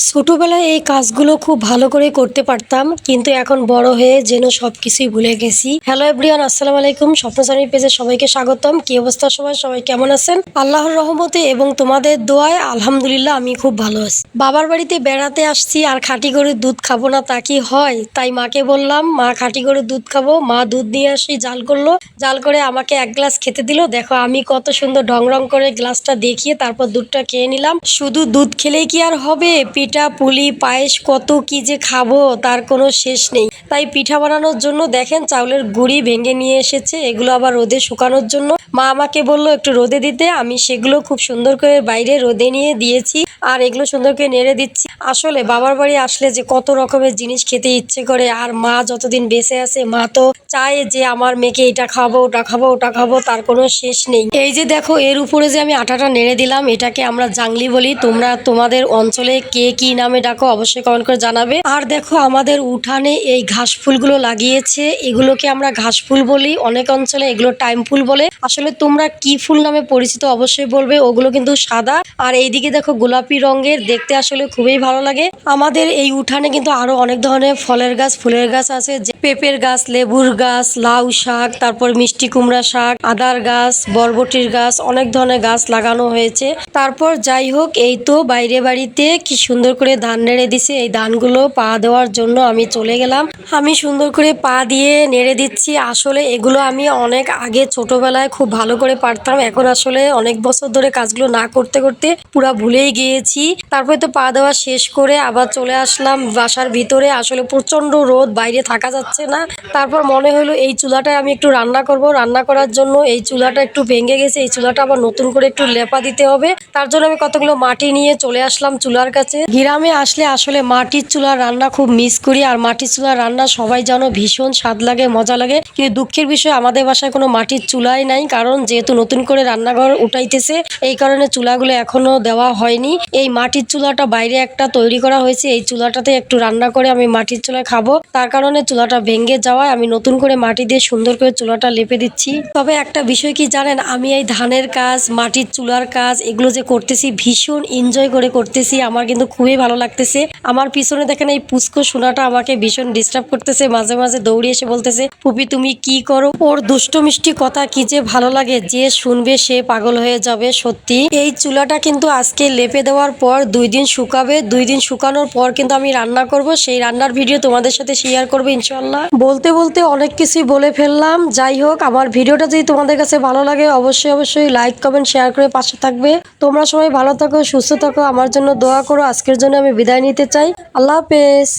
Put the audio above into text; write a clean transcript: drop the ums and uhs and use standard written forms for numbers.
ছোটবেলায় এই কাজগুলো খুব ভালো করে করতে পারতাম, কিন্তু এখন বড় হয়ে যেন সবকিছুই ভুলে গেছি। হ্যালো এভরিওয়ান, আসসালামু আলাইকুম। স্বপ্নসারী পেজে সবাইকে স্বাগতম। কি অবস্থা সবাই কেমন আছেন? আল্লাহর রহমতে এবং তোমাদের দোয়ায় আলহামদুলিল্লাহ আমি খুব ভালো আছি। বাবার বাড়িতে বেড়াতে আসছি আর খাঁটি গরুর দুধ খাবো না তা কি হয়? তাই মাকে বললাম, মা খাঁটি গরুর দুধ খাবো। মা দুধ নিয়ে আসি, জাল করলো, জাল করে আমাকে এক গ্লাস খেতে দিল। দেখো আমি কত সুন্দর ঢং রং করে গ্লাসটা দেখিয়ে তারপর দুধটা খেয়ে নিলাম। শুধু দুধ খেলেই কি আর হবে? পিঠা পুলি পায়েস কত কি যে খাবো তার কোনো শেষ নেই। তাই পিঠা বানানোর জন্য দেখেন চাউলের গুঁড়ি ভেঙে নিয়ে এসেছে, এগুলো আবার রোদে শুকানোর জন্য। মা আমাকে বললো একটু রোদে দিতে, আমি সেগুলো খুব সুন্দর করে বাইরে রোদে নিয়ে দিয়েছি আর এগুলো সুন্দর করে নেড়ে দিচ্ছি। আসলে বাবার বাড়ি আসলে যে কত রকমের জিনিস খেতে ইচ্ছে করে, আর মা যতদিন বেঁচে আছে মা তো চায় যে আমার মেয়েকে এটা খাবো ওটা খাবো ওটা খাবো, তার কোনো শেষ নেই। এই যে দেখো এর উপরে যে আমি আটাটা নেড়ে দিলাম, এটাকে আমরা জাংলি বলি। তোমরা তোমাদের অঞ্চলে কে কি নামে ডাকো অবশ্যই কমেন্ট করে জানাবে। আর দেখো আমাদের উঠানে এই ঘাস ফুলগুলো লাগিয়েছে, এগুলোকে আমরা ঘাস ফুল বলি, অনেক অঞ্চলে এগুলো টাইম ফুল বলে। আসলে তোমরা কি ফুল নামে পরিচিত অবশ্যই বলবে। ওগুলো কিন্তু সাদা, আর এইদিকে দেখো গোলাপি রঙের, দেখতে আসলে খুবই ভালো লাগে। আমাদের এই উঠানে কিন্তু আরো অনেক ধরনের ফলের গাছ ফুলের গাছ আছে, যে পেঁপের গাছ, লেবুর গাছ, লাউ শাক, তারপর মিষ্টি কুমড়া শাক, আদার গাছ, বরবটির গাছ, অনেক ধরনের গাছ লাগানো হয়েছে। তারপর যাই হোক, এই তো বাইরে বাড়িতে কি সুন্দর করে ধান নেড়ে দিছে, এই ধানগুলো পা দেওয়ার জন্য আমি চলে গেলাম। আমি সুন্দর করে পা দিয়ে নেড়ে দিচ্ছি। আসলে এগুলো আমি অনেক আগে ছোটবেলায় খুব ভালো করে পারতাম, এখন আসলে অনেক বছর ধরে কাজগুলো না করতে করতে পুরা ভুলেই গিয়েছি। তারপরে তো পা দেওয়া শেষ করে আবার চলে আসলাম বাসার ভিতরে। আসলে প্রচন্ড রোদ, বাইরে থাকা যাচ্ছে না। তারপর মনে হলো এই চুলাটায় আমি একটু রান্না করব। রান্না করার জন্য এই চুলাটা একটু ভেঙে গেছে, এই চুলাটা আবার নতুন করে একটু লেপা দিতে হবে। তার জন্য আমি কতগুলো মাটি নিয়ে চলে আসলাম চুলার কাছে। গ্রামে আসলে আসলে মাটির চুলার রান্না খুব মিস করি, আর মাটির চুলার রান্না সবাই জানো ভীষণ স্বাদ লাগে, মজা লাগে। কিন্তু দুঃখের বিষয় আমাদের বাসায় কোনো মাটির চুলাই নাই, কারণ যেহেতু নতুন করে রান্নাঘর উঠাইতেছে এই কারণে চুলাগুলো এখনো দেওয়া হয়নি। এই মাটির চুলাটা বাইরে একটা তৈরি করা হয়েছে, এই চুলাটাতে একটু রান্না করে আমি মাটির চুলায় খাবো। তার কারণে চুলাটা ভেঙে যাওয়ায় আমি নতুন করে মাটি দিয়ে সুন্দর করে চুলাটা লেপে দিচ্ছি। তবে একটা বিষয় কি জানেন, আমি এই ধানের কাজ, মাটির চুলার কাজ এগুলো যে করতেছি ভীষণ এনজয় করে করতেছি। আমার কিন্তু খুবই ভালো লাগতেছে। আমার পিছনে দেখেন এই পুচকো সোনাটা আমাকে ভীষণ ডিস্টার্ব করতেছে, মাঝে মাঝে দৌড়ে এসে বলতেছে পুপি তুমি কি করো। ওর দুষ্ট মিষ্টি কথা কি যে ভালো লাগে, যে শুনবে সে পাগল হয়ে যাবে সত্যি। এই চুলাটা কিন্তু আজকে লেপে দেওয়ার পর 2 দিন শুকাবে, 2 দিন শুকানোর পর কিন্তু আমি রান্না করব। সেই রান্নার ভিডিও তোমাদের সাথে শেয়ার করবো ইনশাল্লাহ। বলতে বলতে অনেক কিছুই বলে ফেললাম। যাই হোক, আমার ভিডিওটা যদি তোমাদের কাছে ভালো লাগে অবশ্যই লাইক কমেন্ট শেয়ার করে পাশে থাকবে। তোমরা সবাই ভালো থাকো, সুস্থ থাকো, আমার জন্য দোয়া করো। আজকের জন্য আমি বিদায় নিতে চাই। আল্লাহ হাফেজ।